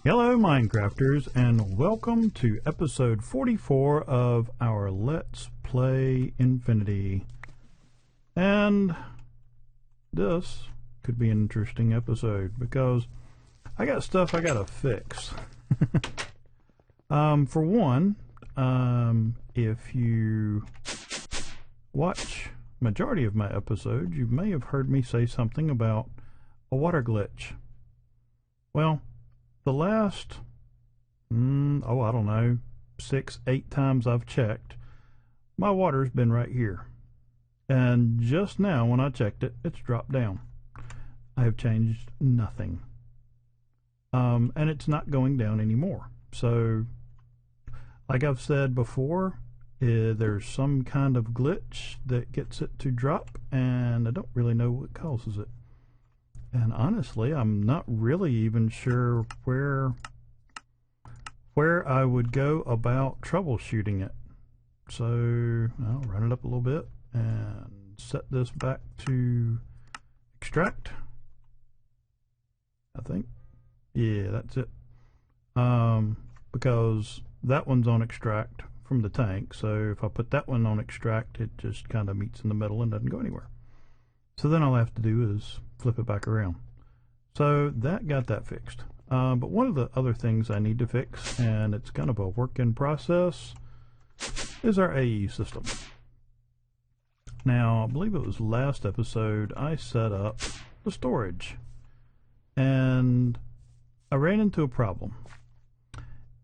Hello Minecrafters, and welcome to episode 44 of our Let's Play Infinity. And this could be an interesting episode because I got stuff I gotta fix. For one, if you watch majority of my episodes, you may have heard me say something about a water glitch. Well, the last, I don't know, 6-8 times I've checked, my water's been right here. And just now when I checked it, it's dropped down. I have changed nothing. And it's not going down anymore. So, like I've said before, there's some kind of glitch that gets it to drop, and I don't really know what causes it. And honestly, I'm not really even sure where I would go about troubleshooting it. So I'll run it up a little bit and set this back to extract. I think. Yeah, that's it. Because that one's on extract from the tank. So if I put that one on extract, it just kind of meets in the middle and doesn't go anywhere. So then all I have to do is flip it back around. So that got that fixed. But one of the other things I need to fix, and it's kind of a work in process, is our AE system. Now, I believe it was last episode I set up the storage, and I ran into a problem.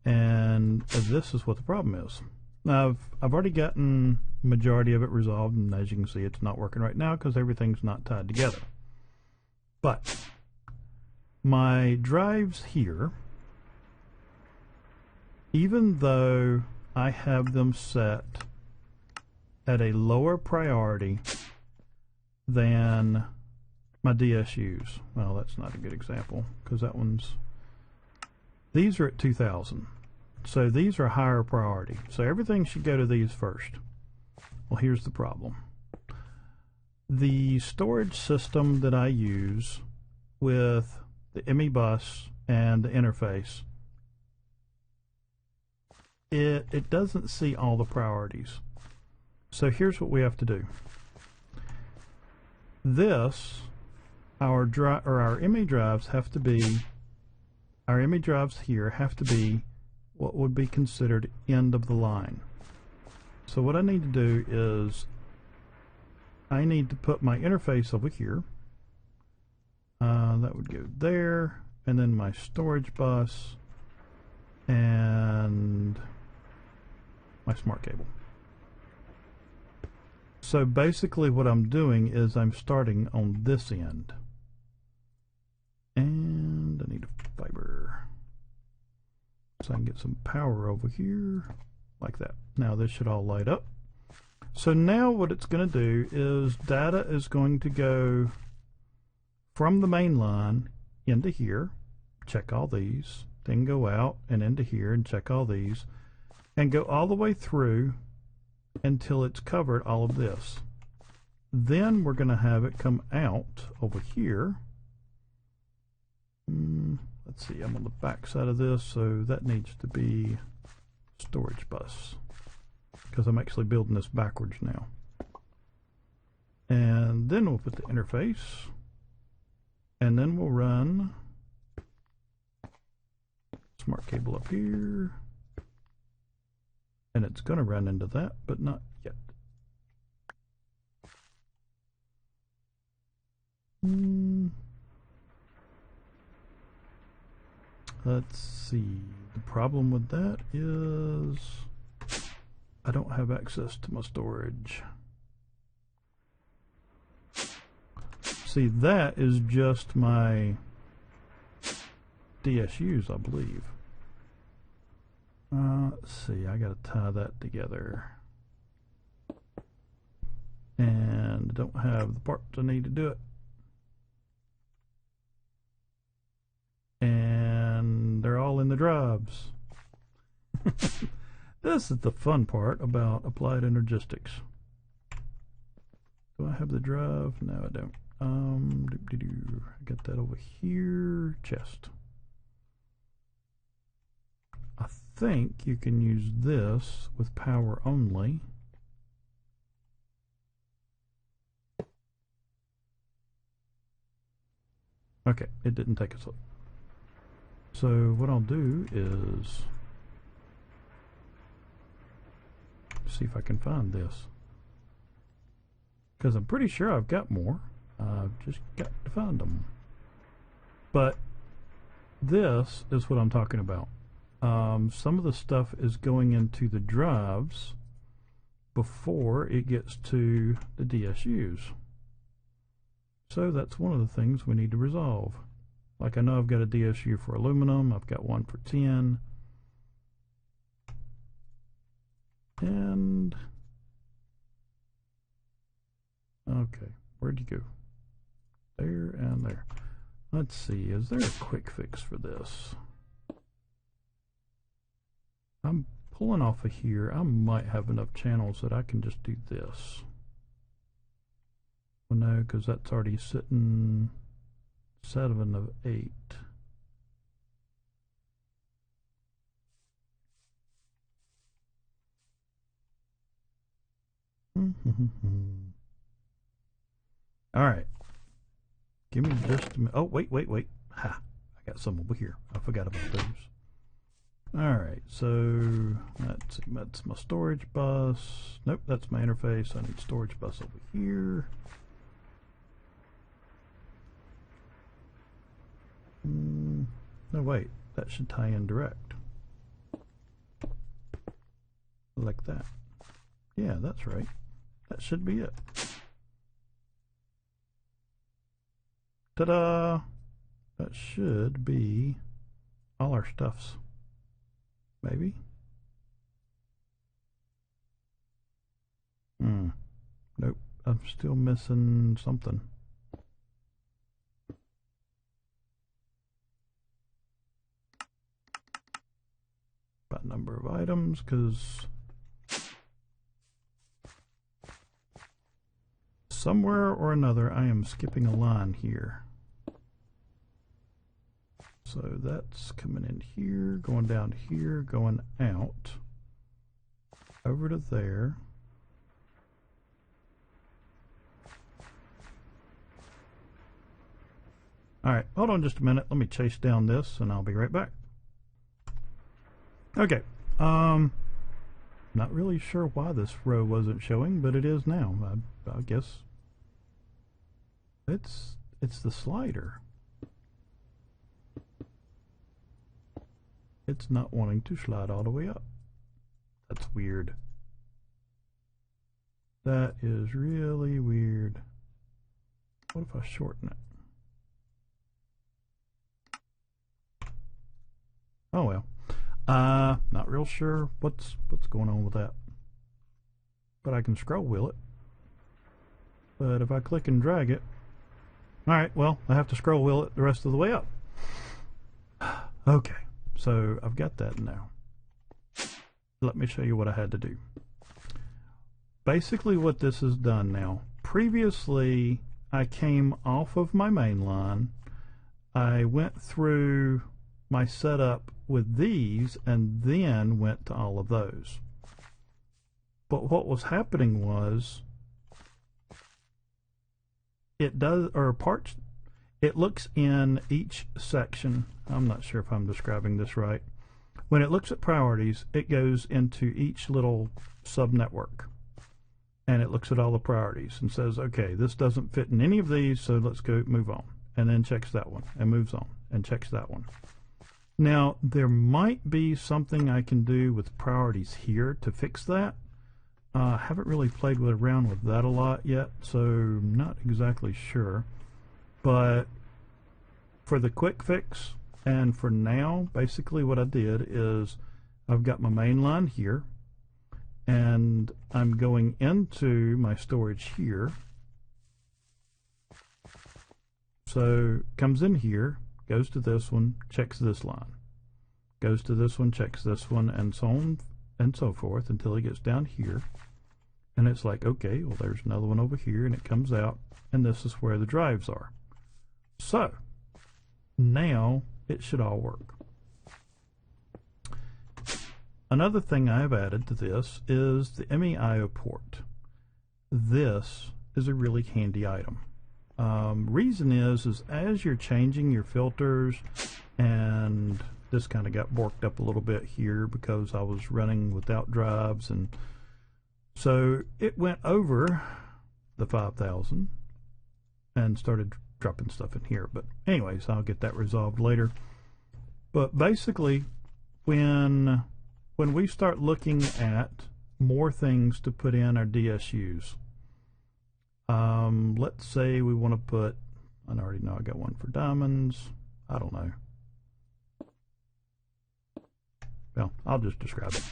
And this is what the problem is. Now, I've already gotten majority of it resolved, and as you can see, it's not working right now because everything's not tied together. But my drives here, even though I have them set at a lower priority than my DSUs, well, that's not a good example because these are at 2000. So these are higher priority. So everything should go to these first. Well, here's the problem. The storage system that I use with the ME bus and the interface, it doesn't see all the priorities. So here's what we have to do. Our ME drives have to be, our ME drives here have to be what would be considered end of the line. So what I need to do is I need to put my interface over here. That would go there, and then my storage bus and my smart cable. So basically what I'm doing is I'm starting on this end. And I need a fiber. So I can get some power over here, like that. Now this should all light up. So now what it's going to do is data is going to go from the main line into here, check all these, then go out and into here and check all these, and go all the way through until it's covered all of this. Then we're going to have it come out over here. Let's see, I'm on the back side of this, so that needs to be storage bus, because I'm actually building this backwards now. And then we'll put the interface, and then we'll run smart cable up here, and it's going to run into that, but not yet. Let's see, the problem with that is I don't have access to my storage. See, that is just my DSUs, I believe. Let's see, I gotta tie that together. And I don't have the parts I need to do it. And they're all in the drives. This is the fun part about applied energistics. Do I have the drive? No, I don't. I got that over here. Chest. think you can use this with power only. Okay, it didn't take us up. So what I'll do is see if I can find this, because I'm pretty sure I've got more. I've just got to find them. But this is what I'm talking about. Some of the stuff is going into the drives before it gets to the DSUs. So that's one of the things we need to resolve. Like, I know I've got a DSU for aluminum, I've got one for tin, and okay, where'd you go? There and there. Let's see, is there a quick fix for this? I'm pulling off of here. I might have enough channels that I can just do this. Well, no, because that's already sitting 7 of 8. All right. Give me just a minute. Oh, wait. Ha! I got some over here. I forgot about those. All right, so let's see. That's my storage bus. Nope, that's my interface. I need storage bus over here. No, wait. That should tie in direct. Like that. Yeah, that's right. That should be it. Ta-da! That should be all our stuffs. Maybe? Nope. I'm still missing something. By number of items, because somewhere or another I am skipping a line here. So that's coming in here, going down here, going out, over to there. Alright, hold on just a minute. Let me chase down this and I'll be right back. Okay, not really sure why this row wasn't showing, but it is now. I guess it's the slider. It's not wanting to slide all the way up. That's weird. That is really weird. What if I shorten it? Oh well. Not real sure what's going on with that. But I can scroll wheel it. But if I click and drag it, alright, well, I have to scroll wheel it the rest of the way up. Okay. So I've got that now. Let me show you what I had to do. Basically what this has done now, previously I came off of my main line, I went through my setup with these and then went to all of those. But what was happening was it looks in each section. I'm not sure if I'm describing this right. When it looks at priorities, it goes into each little sub-network. And it looks at all the priorities and says, okay, this doesn't fit in any of these, so let's go move on. And then checks that one and moves on and checks that one. Now, there might be something I can do with priorities here to fix that. I haven't really played around with that a lot yet, so not exactly sure. But for the quick fix and for now, basically what I did is I've got my main line here and I'm going into my storage here. So comes in here, goes to this one, checks this line, goes to this one, checks this one, and so on and so forth until it gets down here. And it's like, okay, well, there's another one over here, and it comes out, and this is where the drives are. So now it should all work. Another thing I have added to this is the ME/IO port. This is a really handy item. Reason is as you're changing your filters, and this kind of got borked up a little bit here because I was running without drives, and so it went over the 5,000 and started dropping stuff in here. But anyways, I'll get that resolved later. But basically, when we start looking at more things to put in our DSUs, let's say we want to put, I already know I got one for diamonds, I don't know. Well, I'll just describe it.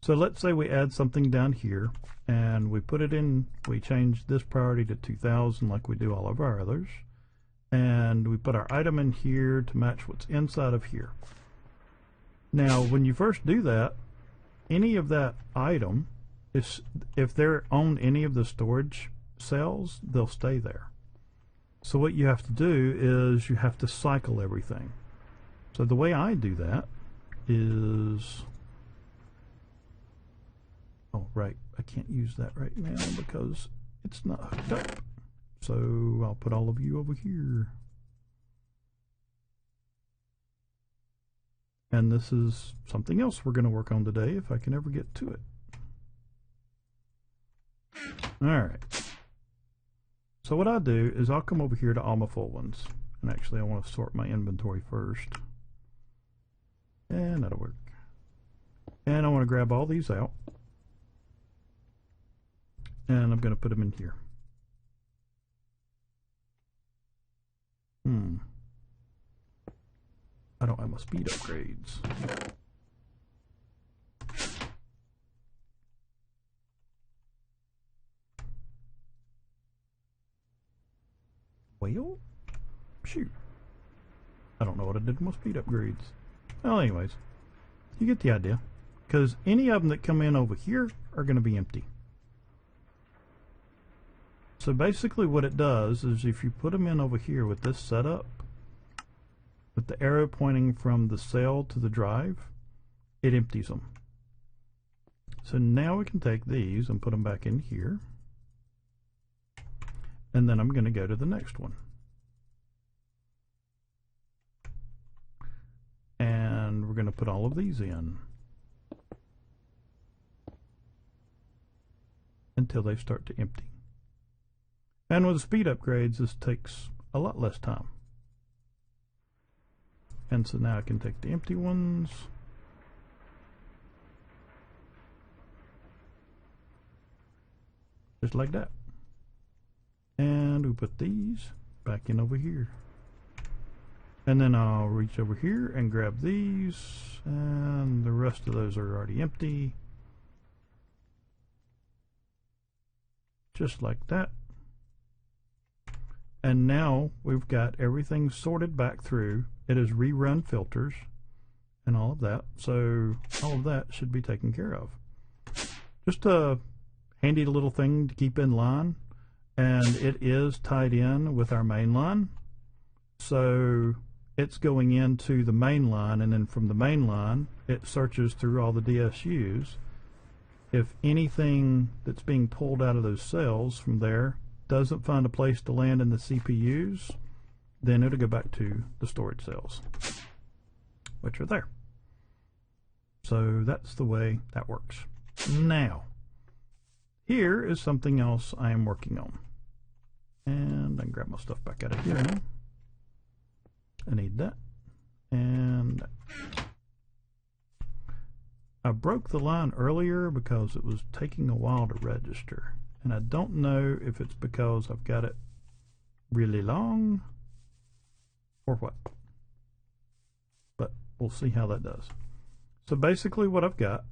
So let's say we add something down here and we put it in, we change this priority to 2000 like we do all of our others, and we put our item in here to match what's inside of here. Now when you first do that, any of that item, if they're on any of the storage cells, they'll stay there. So what you have to do is you have to cycle everything. So the way I do that is, oh right, I can't use that right now because it's not hooked up. So I'll put all of you over here. And this is something else we're going to work on today if I can ever get to it. Alright. So what I do is I'll come over here to all my full ones. And actually I want to sort my inventory first. And that'll work. And I want to grab all these out. And I'm going to put them in here. I don't have my speed upgrades. Well, shoot. I don't know what I did with my speed upgrades. Well, anyways, you get the idea. Because any of them that come in over here are going to be empty. So basically what it does is if you put them in over here with this setup, with the arrow pointing from the cell to the drive, it empties them. So now we can take these and put them back in here. And then I'm going to go to the next one. And we're going to put all of these in until they start to empty. And with the speed upgrades, this takes a lot less time. And so now I can take the empty ones, just like that. And we put these back in over here. And then I'll reach over here and grab these, and the rest of those are already empty. Just like that. And now we've got everything sorted back through. It has rerun filters and all of that. So all of that should be taken care of. Just a handy little thing to keep in line. And it is tied in with our main line. So it's going into the main line, and then from the main line, it searches through all the DSUs. If anything that's being pulled out of those cells from there doesn't find a place to land in the CPUs, then it'll go back to the storage cells, which are there. So that's the way that works. Now, here is something else I am working on. And I can grab my stuff back out of here now. I need that. And I broke the line earlier because it was taking a while to register. And I don't know if it's because I've got it really long or what. But we'll see how that does. So basically what I've got,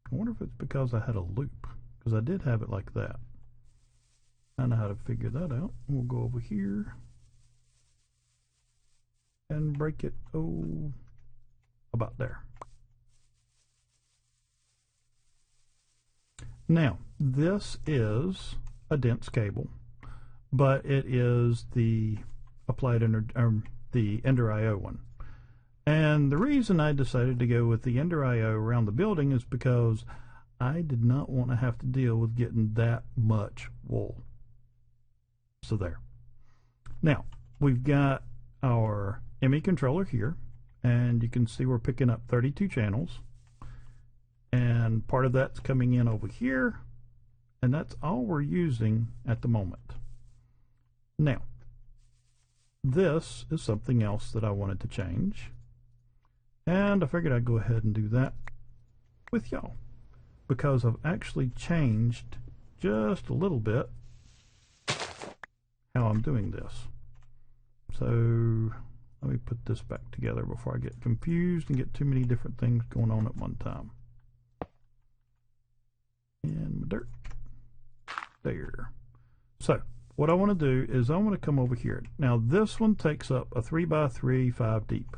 I wonder if it's because I had a loop, because I did have it like that. I know how to figure that out. We'll go over here and break it, oh, about there. Now, this is a dense cable, but it is the applied the Ender IO one. And the reason I decided to go with the Ender IO around the building is because I did not want to have to deal with getting that much wool. So there. Now, we've got our ME controller here, and you can see we're picking up 32 channels. And part of that's coming in over here, and that's all we're using at the moment. Now, this is something else that I wanted to change, and I figured I'd go ahead and do that with y'all, because I've actually changed just a little bit how I'm doing this. So let me put this back together before I get confused and get too many different things going on at one time. And my dirt there. So what I want to do is I want to come over here. Now this one takes up a 3x3 5 deep.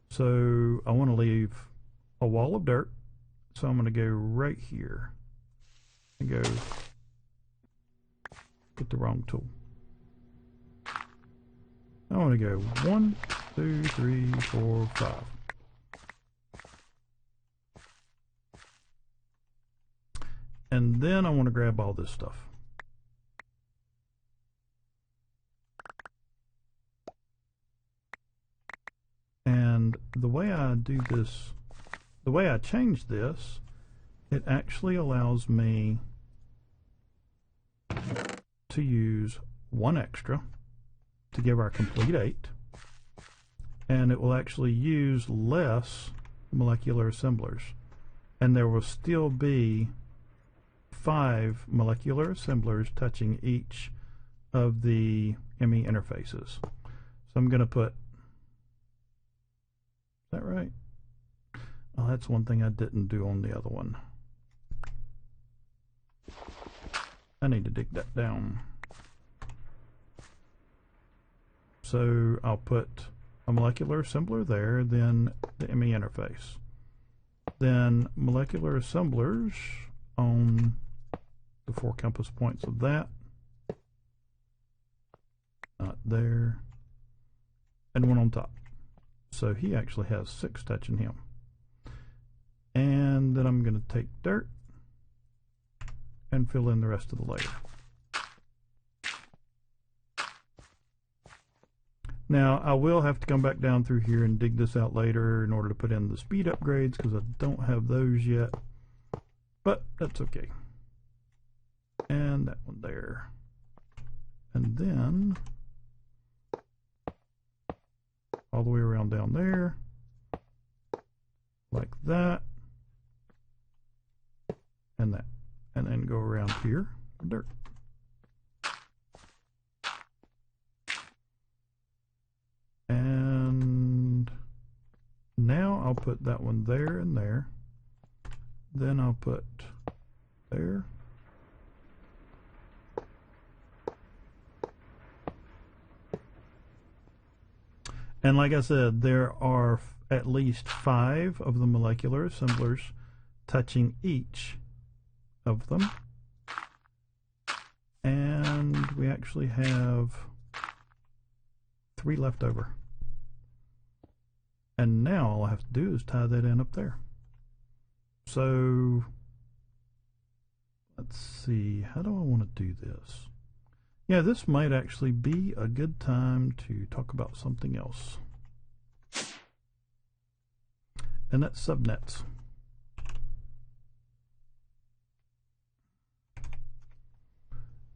So I want to leave a wall of dirt. So I'm going to go right here and go get the wrong tool. I want to go 1, 2, 3, 4, 5. And then I want to grab all this stuff. And the way I do this, the way I change this, it actually allows me to use 1 extra to give our complete 8, and it will actually use less molecular assemblers, and there will still be 5 molecular assemblers touching each of the ME interfaces. So I'm going to put, is that right? Oh, that's one thing I didn't do on the other one. I need to dig that down. So I'll put a molecular assembler there, then the ME interface. Then molecular assemblers on the 4 compass points of that. Not there. And 1 on top. So he actually has 6 touching him. And then I'm going to take dirt and fill in the rest of the layer. Now, I will have to come back down through here and dig this out later in order to put in the speed upgrades, because I don't have those yet. But that's okay. And that one there. And then all the way around down there, like that, and that. And then go around here, dirt. And now I'll put that one there and there. Then I'll put there. And like I said, there are at least 5 of the molecular assemblers touching each of them. And we actually have 3 left over. And now all I have to do is tie that in up there. So let's see, how do I want to do this? Yeah, this might actually be a good time to talk about something else. And that's subnets.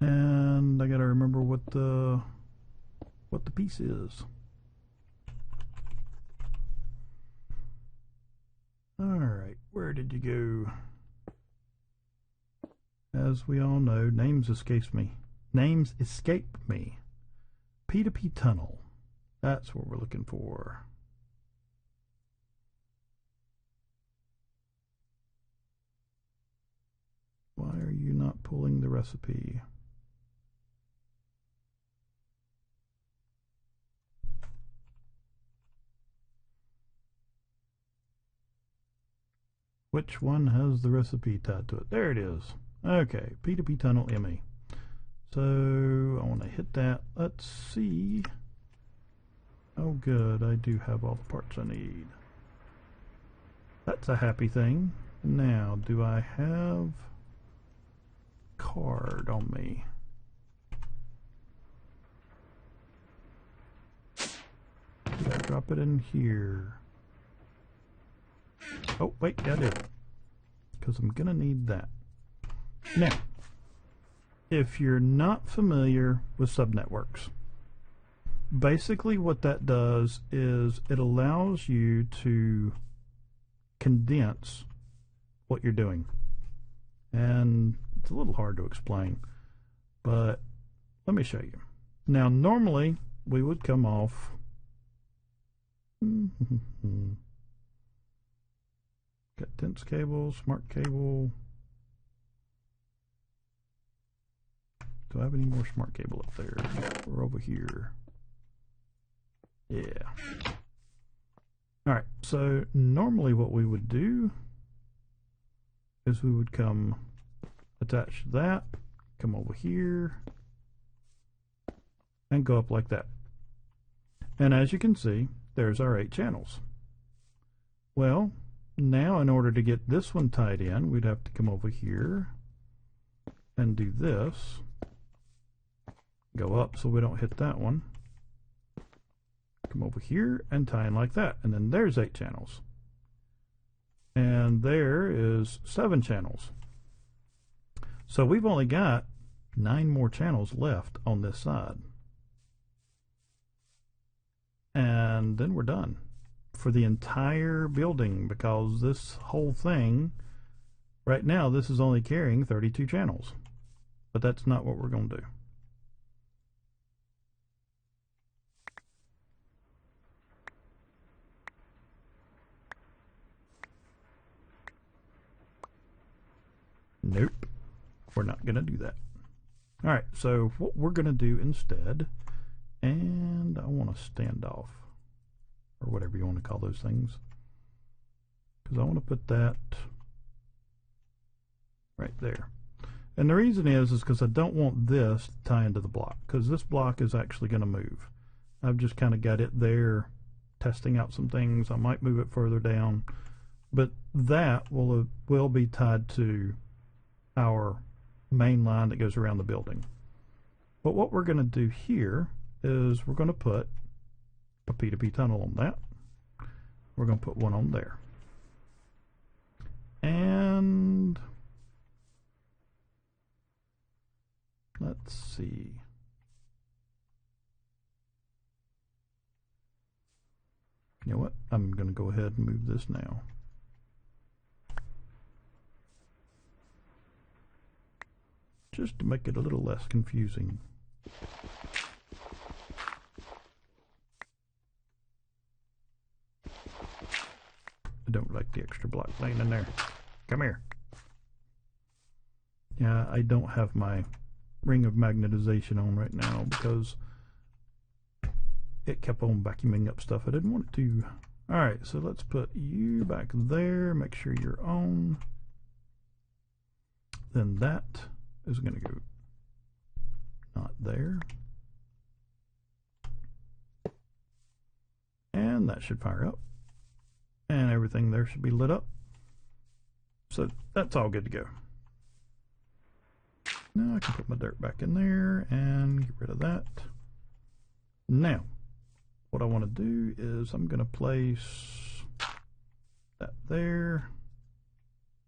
And I gotta remember what the piece is. Alright, where did you go? As we all know, names escape me. Names escape me. P2P tunnel. That's what we're looking for. Why are you not pulling the recipe? Which one has the recipe tied to it? There it is. Okay, P2P tunnel ME. So I want to hit that. Let's see Oh good, I do have all the parts I need. That's a happy thing. Now, do I have card on me? Yeah, drop it in here. Oh, wait, yeah, I do. Because I'm going to need that. Now, if you're not familiar with subnetworks, basically what that does is it allows you to condense what you're doing. And it's a little hard to explain, but let me show you. Now, normally we would come off got dense cable, smart cable. Do I have any more smart cable up there? Or over here? Yeah. Alright, so normally what we would do is we would come attach that, come over here, and go up like that. And as you can see, there's our 8 channels. Well, now in order to get this one tied in, we'd have to come over here and do this. Go up so we don't hit that one. Come over here and tie in like that. And then there's 8 channels. And there is 7 channels. So we've only got 9 more channels left on this side. And then we're done for the entire building, because this whole thing, right now, this is only carrying 32 channels. But that's not what we're going to do. Nope, we're not going to do that. Alright, so what we're going to do instead, and I want to stand off, or whatever you want to call those things, because I want to put that right there. And the reason is because I don't want this to tie into the block, because this block is actually going to move. I've just kind of got it there testing out some things. I might move it further down, but that will be tied to our main line that goes around the building. But what we're going to do here is we're going to put a P2P tunnel on that. We're going to put one on there. And let's see. You know what? I'm going to go ahead and move this now. Just to make it a little less confusing. I don't like the extra block laying in there. Come here. Yeah, I don't have my ring of magnetization on right now because it kept on vacuuming up stuff I didn't want it to. Alright, so let's put you back there. Make sure you're on. Then that is going to go not there. And that should fire up. And everything there should be lit up. So that's all good to go. Now I can put my dirt back in there and get rid of that. Now, what I want to do is I'm going to place that there.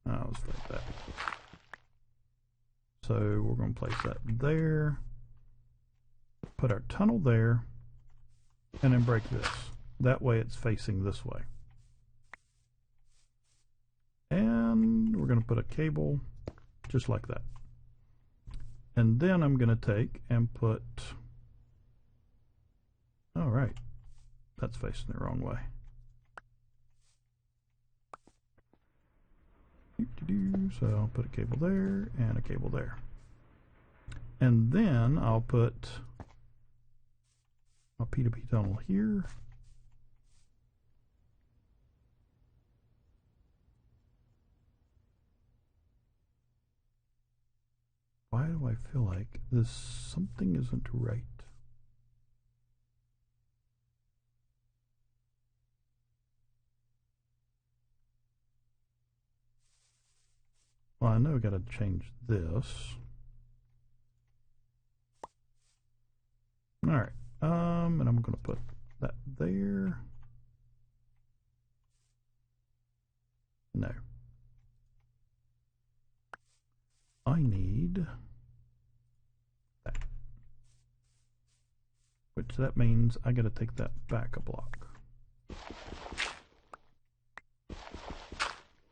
Let's like that. So we're going to place that there, put our tunnel there, and then break this. That way it's facing this way. And we're going to put a cable just like that. And then I'm going to take and put, all right, that's facing the wrong way. So I'll put a cable there and a cable there. And then I'll put a P2P tunnel here. Why do I feel like something isn't right? Well, I know I got to change this. All right. And I'm going to put that there. No. I need that. Which that means I got to take that back a block.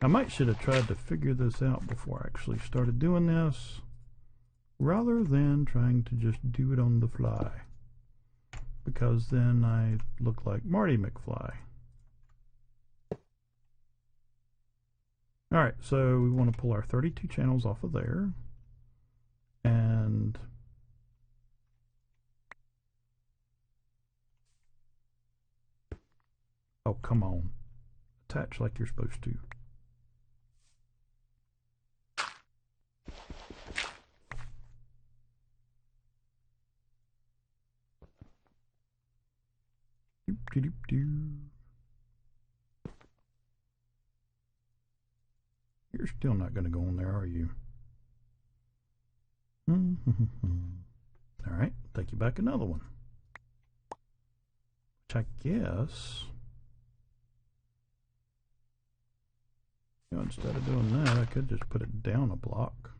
I might should have tried to figure this out before I actually started doing this, rather than trying to just do it on the fly, because then I look like Marty McFly. Alright, so we want to pull our 32 channels off of there, and oh, come on, attach like you're supposed to. You're still not going to go on there, are you? Alright, take you back another one. Which I guess, you know, instead of doing that, I could just put it down a block.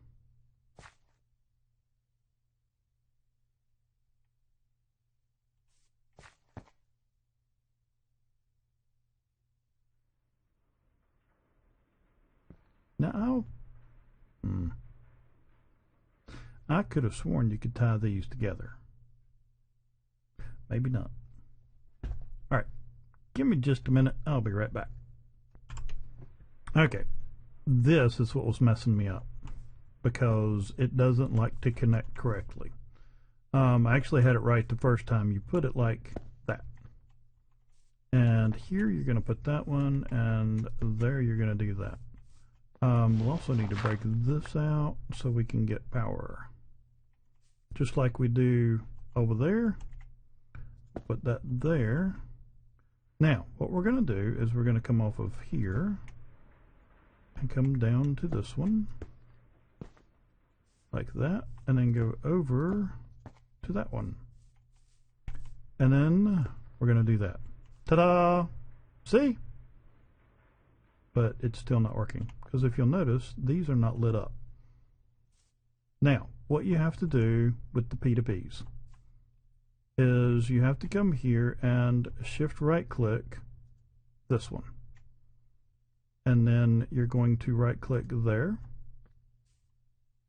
Now, I could have sworn you could tie these together. Maybe not. Alright, give me just a minute. I'll be right back. Okay, this is what was messing me up, because it doesn't like to connect correctly. I actually had it right the first time. You put it like that. And here you're going to put that one, and there you're going to do that. We'll also need to break this out so we can get power. Just like we do over there. Put that there. Now, what we're going to do is we're going to come off of here and come down to this one. Like that. And then go over to that one. And then we're going to do that. Ta-da! See? But it's still not working, because if you'll notice, these are not lit up. Now, what you have to do with the P2Ps is you have to come here and shift right click this one. And then you're going to right click there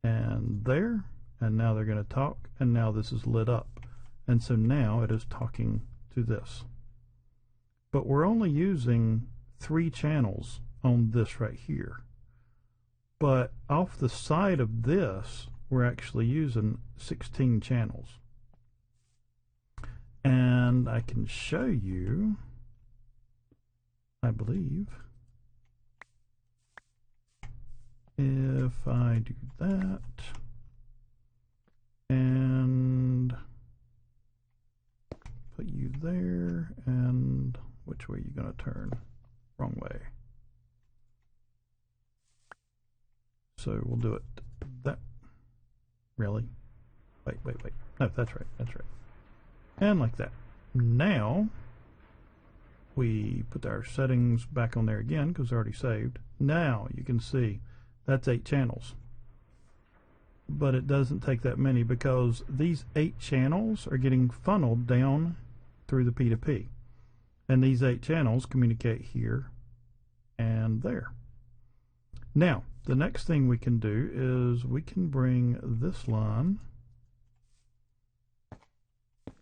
and there, and now they're going to talk, and now this is lit up. And so now it is talking to this. But we're only using 3 channels on this right here, but off the side of this we're actually using 16 channels, and I can show you, I believe, if I do that and put you there, and which way are you going to turn? Wrong way. So we'll do it that. Really? Wait. No, that's right. And like that. Now, we put our settings back on there again because they're already saved. Now, you can see that's 8 channels. But it doesn't take that many because these 8 channels are getting funneled down through the P2P. And these 8 channels communicate here and there. Now, the next thing we can do is we can bring this line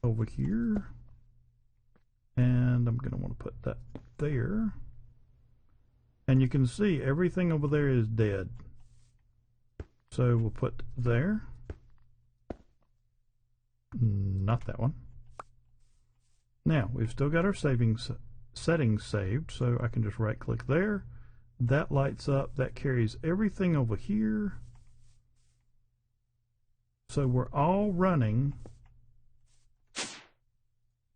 over here, and I'm going to want to put that there. And you can see everything over there is dead. So we'll put there. Not that one. Now, we've still got our settings saved, so I can just right click there. That lights up, that carries everything over here. So we're all running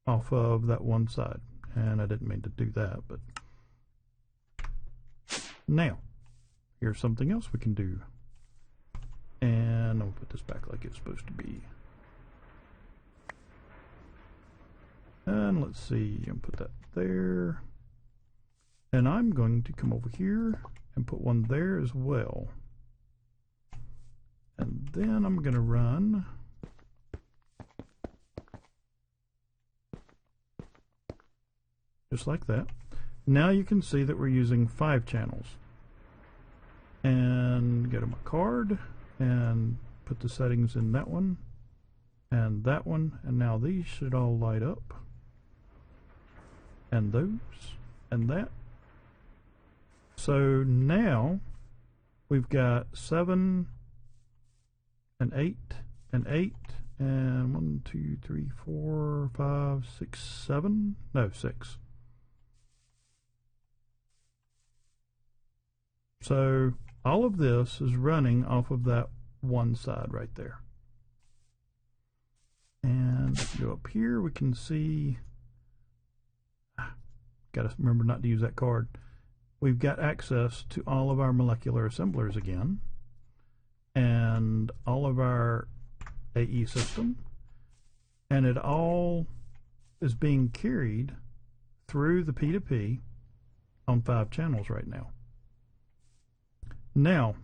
off of that one side. And I didn't mean to do that, but now, here's something else we can do And I'll put this back like it's supposed to be. And let's see, and put that there. And I'm going to come over here and put one there as well. And then I'm going to run just like that. Now you can see that we're using 5 channels. And go to my card and put the settings in that one and that one, and now these should all light up, and those and that. So now we've got 7 and 8 and 8 and 1, 2, 3, 4, 5, 6, 7. No, 6. So all of this is running off of that one side right there. And if you go up here, we can see, got to remember not to use that card. We've got access to all of our molecular assemblers again, and all of our AE system, and it all is being carried through the P2P on 5 channels right now. Now,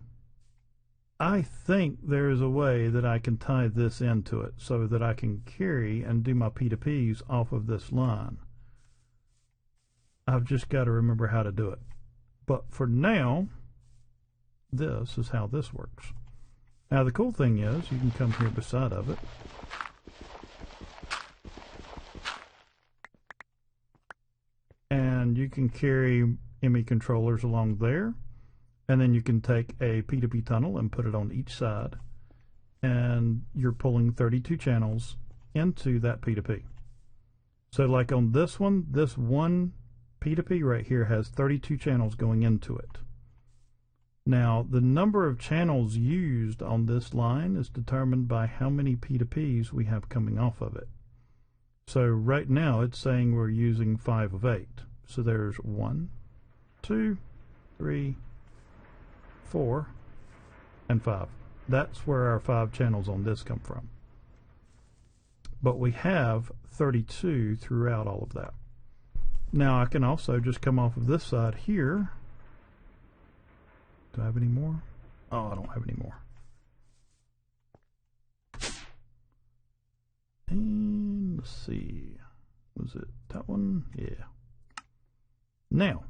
I think there is a way that I can tie this into it so that I can carry and do my P2Ps off of this line. I've just got to remember how to do it. But for now, this is how this works. Now the cool thing is, you can come here beside of it. And you can carry ME controllers along there. And then you can take a P2P tunnel and put it on each side. And you're pulling 32 channels into that P2P. So like on this one P2P right here has 32 channels going into it. Now, the number of channels used on this line is determined by how many P2Ps we have coming off of it. So right now it's saying we're using 5 of 8. So there's 1, 2, 3, 4, and 5. That's where our 5 channels on this come from. But we have 32 throughout all of that. Now I can also just come off of this side here. Do I have any more? Oh, I don't have any more. And let's see. Was it that one? Yeah. Now,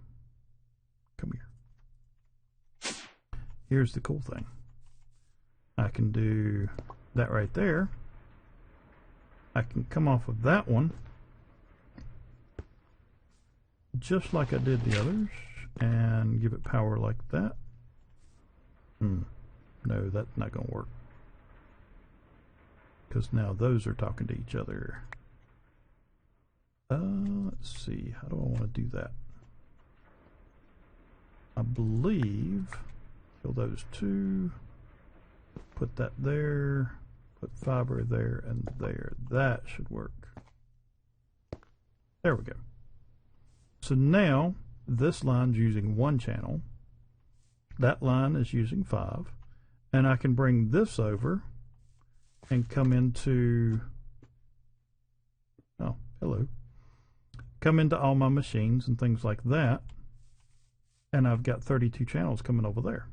come here. Here's the cool thing. I can do that right there. I can come off of that one just like I did the others and give it power like that. No, that's not going to work, because now those are talking to each other. Let's see, how do I want to do that? I believe kill those 2, put that there, put fiber there and there. That should work. There we go. So now this line's using 1 channel, that line is using 5, and I can bring this over and come into, oh, hello, come into all my machines and things like that, and I've got 32 channels coming over there.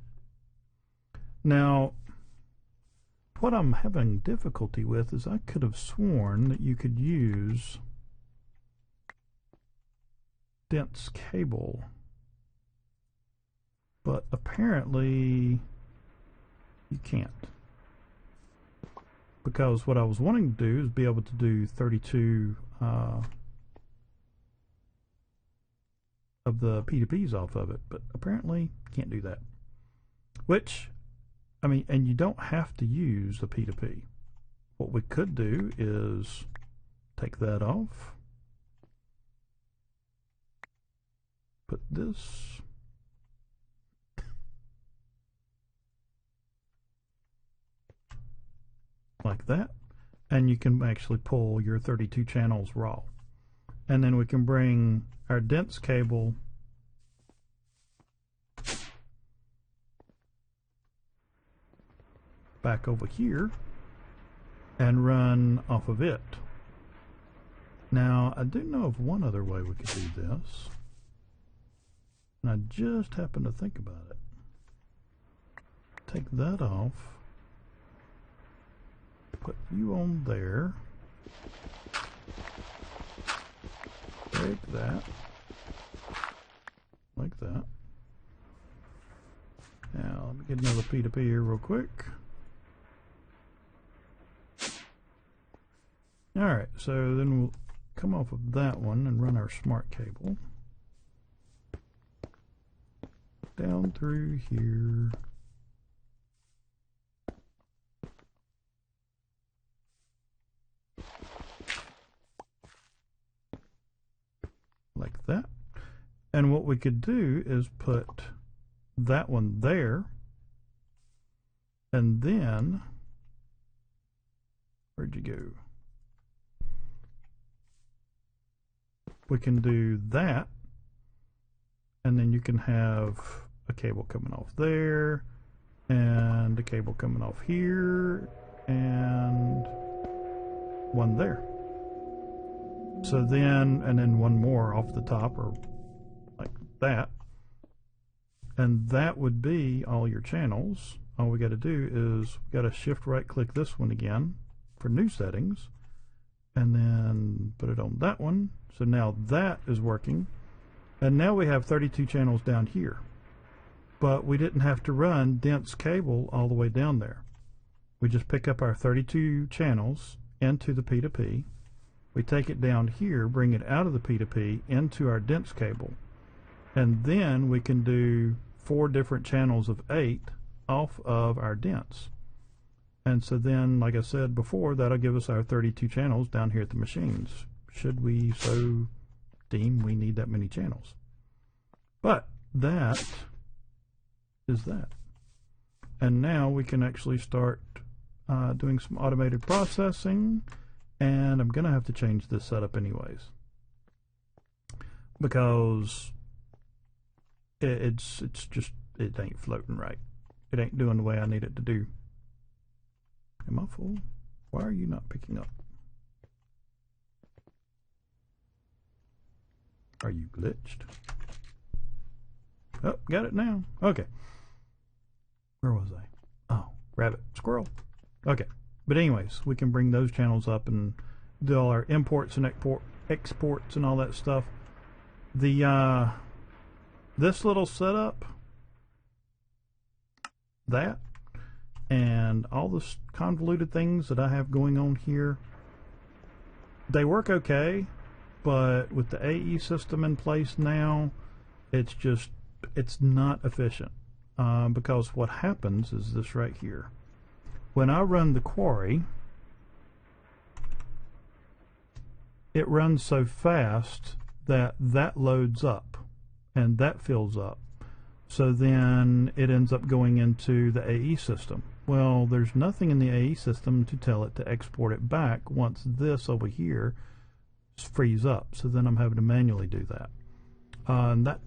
Now, what I'm having difficulty with is I could have sworn that you could use dense cable, but apparently you can't, because what I was wanting to do is be able to do 32 of the P2Ps off of it, but apparently can't do that. Which, I mean, and you don't have to use the P2P. What we could do is take that off, put this like that, and you can actually pull your 32 channels raw. And then we can bring our dense cable back over here and run off of it. Now, I do know of one other way we could do this, and I just happened to think about it. Take that off, put you on there, break that, like that. Now, let me get another P2P here real quick. Alright, so then we'll come off of that one and run our smart cable down through here. Like that. And what we could do is put that one there, and then where'd you go? We can do that, and then you can have a cable coming off there, and a cable coming off here, and one there. So then, and then one more off the top, or like that. And that would be all your channels. All we got to do is we got to shift right click this one again for new settings, and then put it on that one. So now that is working, and now we have 32 channels down here, but we didn't have to run dense cable all the way down there. We just pick up our 32 channels into the P2P, we take it down here, bring it out of the P2P into our dense cable, and then we can do 4 different channels of 8 off of our dense. And so then, like I said before, that'll give us our 32 channels down here at the machines, should we so deem we need that many channels. But that is that. And now we can actually start doing some automated processing, and I'm going to have to change this setup anyways, because it's just, it ain't floating right. It ain't doing the way I need it to do. Am I full? Why are you not picking up? Are you glitched? Oh, got it now. Okay. Where was I? Oh, rabbit, squirrel. Okay. But anyways, we can bring those channels up and do all our imports and exports and all that stuff. The this little setup, that, and all the convoluted things that I have going on here, they work okay, but with the AE system in place now, it's just, it's not efficient, because what happens is this right here. When I run the quarry, it runs so fast that that loads up and that fills up. So then it ends up going into the AE system. Well, there's nothing in the AE system to tell it to export it back once this over here frees up. So then I'm having to manually do that. And that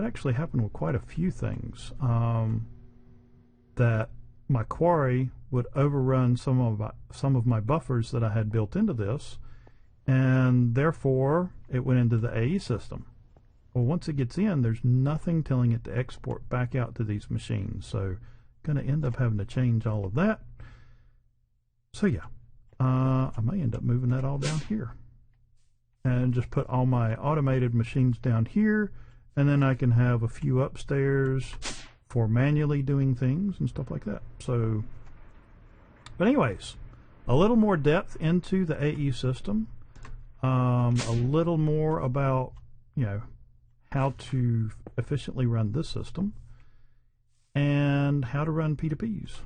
actually happened with quite a few things. That my quarry would overrun some of my buffers that I had built into this, and therefore it went into the AE system. Well, once it gets in, there's nothing telling it to export back out to these machines, so going to end up having to change all of that. So yeah, I may end up moving that all down here and just put all my automated machines down here, and then I can have a few upstairs for manually doing things and stuff like that. So, but anyways, a little more depth into the AE system, a little more about, you know, how to efficiently run this system, and how to run P2Ps.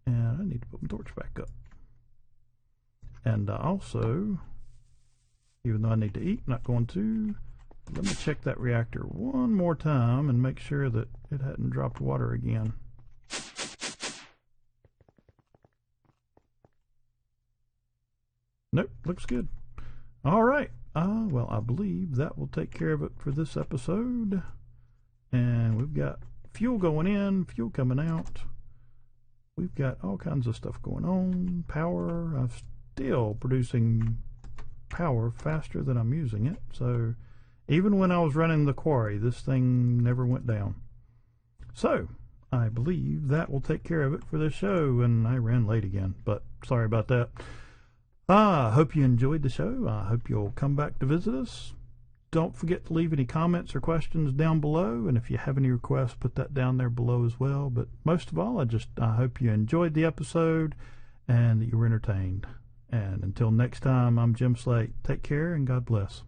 And I need to put my torch back up. And also, even though I need to eat, not going to, let me check that reactor one more time and make sure that it hadn't dropped water again. Nope, looks good. All right. Well, I believe that will take care of it for this episode. And we've got fuel going in, fuel coming out. we've got all kinds of stuff going on. Power, I'm still producing power faster than I'm using it. So even when I was running the quarry, this thing never went down. So I believe that will take care of it for this show, and I ran late again, but sorry about that. I hope you enjoyed the show. I hope you'll come back to visit us. Don't forget to leave any comments or questions down below, and if you have any requests, put that down there below as well. But most of all, I hope you enjoyed the episode and that you were entertained. And until next time, I'm Jim Slate. Take care and God bless.